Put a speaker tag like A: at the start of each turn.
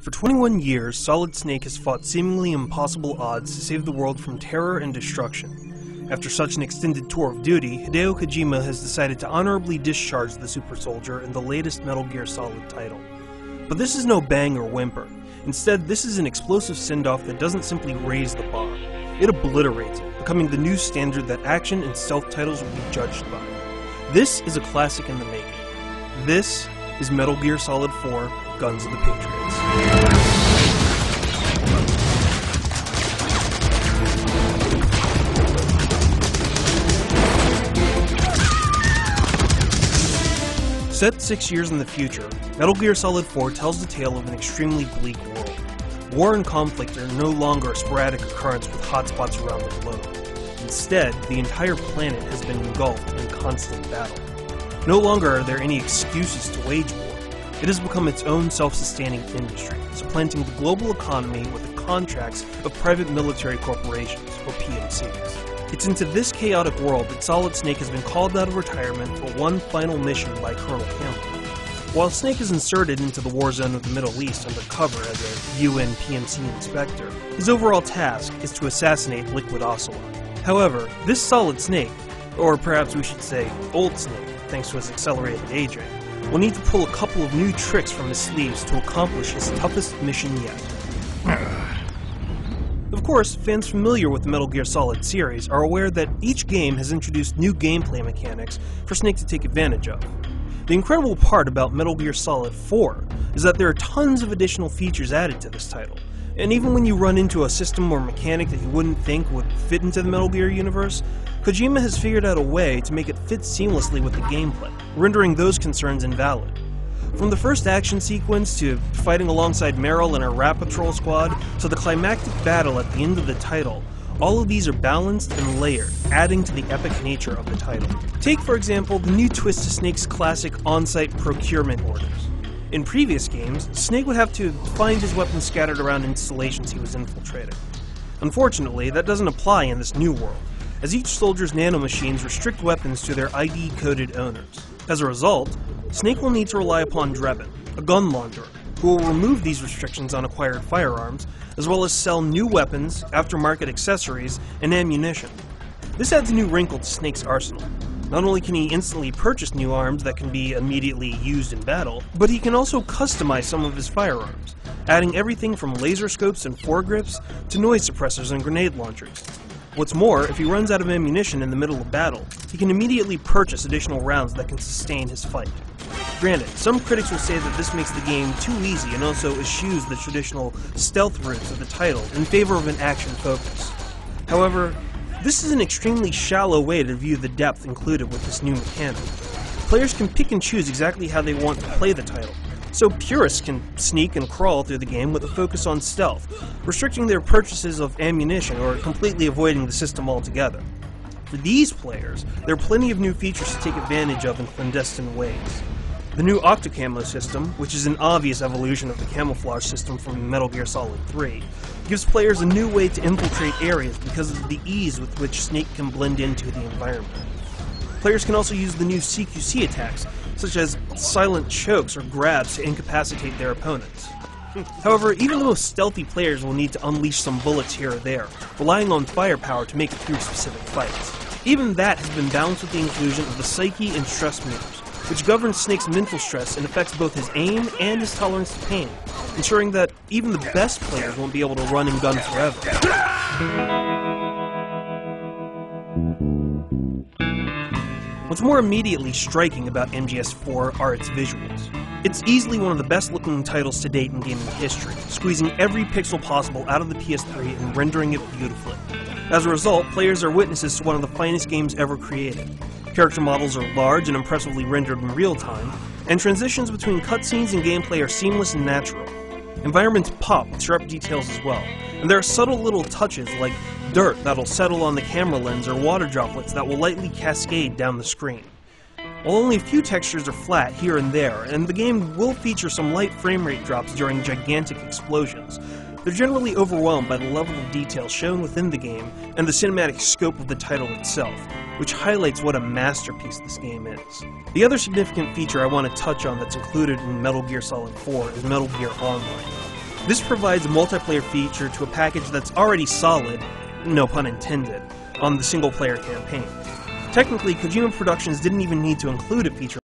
A: For 21 years, Solid Snake has fought seemingly impossible odds to save the world from terror and destruction. After such an extended tour of duty, Hideo Kojima has decided to honorably discharge the super soldier in the latest Metal Gear Solid title. But this is no bang or whimper. Instead, this is an explosive send-off that doesn't simply raise the bar. It obliterates it, becoming the new standard that action and stealth titles will be judged by. This is a classic in the making. This is Metal Gear Solid 4: Guns of the Patriots. Set 6 years in the future, Metal Gear Solid 4 tells the tale of an extremely bleak world. War and conflict are no longer a sporadic occurrence with hotspots around the globe. Instead, the entire planet has been engulfed in constant battle. No longer are there any excuses to wage war. It has become its own self-sustaining industry, supplanting the global economy with the contracts of private military corporations, or PMCs. It's into this chaotic world that Solid Snake has been called out of retirement for one final mission by Colonel Campbell. While Snake is inserted into the war zone of the Middle East under cover as a UN PMC inspector, his overall task is to assassinate Liquid Ocelot. However, this Solid Snake, or perhaps we should say Old Snake, thanks to his accelerated aging, will need to pull a couple of new tricks from his sleeves to accomplish his toughest mission yet. Of course, fans familiar with the Metal Gear Solid series are aware that each game has introduced new gameplay mechanics for Snake to take advantage of. The incredible part about Metal Gear Solid 4 is that there are tons of additional features added to this title, and even when you run into a system or mechanic that you wouldn't think would fit into the Metal Gear universe, Kojima has figured out a way to make it fit seamlessly with the gameplay, rendering those concerns invalid. From the first action sequence to fighting alongside Meryl and her Rat Patrol squad to the climactic battle at the end of the title, all of these are balanced and layered, adding to the epic nature of the title. Take, for example, the new twist to Snake's classic on-site procurement orders. In previous games, Snake would have to find his weapons scattered around installations he was infiltrating. Unfortunately, that doesn't apply in this new world, as each soldier's nanomachines restrict weapons to their ID-coded owners. As a result, Snake will need to rely upon Drebin, a gun launderer, who will remove these restrictions on acquired firearms, as well as sell new weapons, aftermarket accessories, and ammunition. This adds a new wrinkle to Snake's arsenal. Not only can he instantly purchase new arms that can be immediately used in battle, but he can also customize some of his firearms, adding everything from laser scopes and foregrips to noise suppressors and grenade launchers. What's more, if he runs out of ammunition in the middle of battle, he can immediately purchase additional rounds that can sustain his fight. Granted, some critics will say that this makes the game too easy and also eschews the traditional stealth routes of the title in favor of an action focus. However, this is an extremely shallow way to view the depth included with this new mechanic. Players can pick and choose exactly how they want to play the title, so purists can sneak and crawl through the game with a focus on stealth, restricting their purchases of ammunition or completely avoiding the system altogether. For these players, there are plenty of new features to take advantage of in clandestine ways. The new Octocamo system, which is an obvious evolution of the camouflage system from Metal Gear Solid 3, gives players a new way to infiltrate areas because of the ease with which Snake can blend into the environment. Players can also use the new CQC attacks, such as silent chokes or grabs to incapacitate their opponents. However, even the most stealthy players will need to unleash some bullets here or there, relying on firepower to make it through specific fights. Even that has been balanced with the inclusion of the Psyche and Stress meters, which governs Snake's mental stress and affects both his aim and his tolerance to pain, ensuring that even the best players won't be able to run and gun forever. What's more immediately striking about MGS4 are its visuals. It's easily one of the best looking titles to date in gaming history, squeezing every pixel possible out of the PS3 and rendering it beautifully. As a result, players are witnesses to one of the finest games ever created. Character models are large and impressively rendered in real time, and transitions between cutscenes and gameplay are seamless and natural. Environments pop with sharp details as well, and there are subtle little touches like dirt that'll settle on the camera lens or water droplets that will lightly cascade down the screen. While only a few textures are flat here and there, and the game will feature some light frame rate drops during gigantic explosions, they're generally overwhelmed by the level of detail shown within the game and the cinematic scope of the title itself, which highlights what a masterpiece this game is. The other significant feature I want to touch on that's included in Metal Gear Solid 4 is Metal Gear Online. This provides a multiplayer feature to a package that's already solid, no pun intended, on the single-player campaign. Technically, Kojima Productions didn't even need to include a feature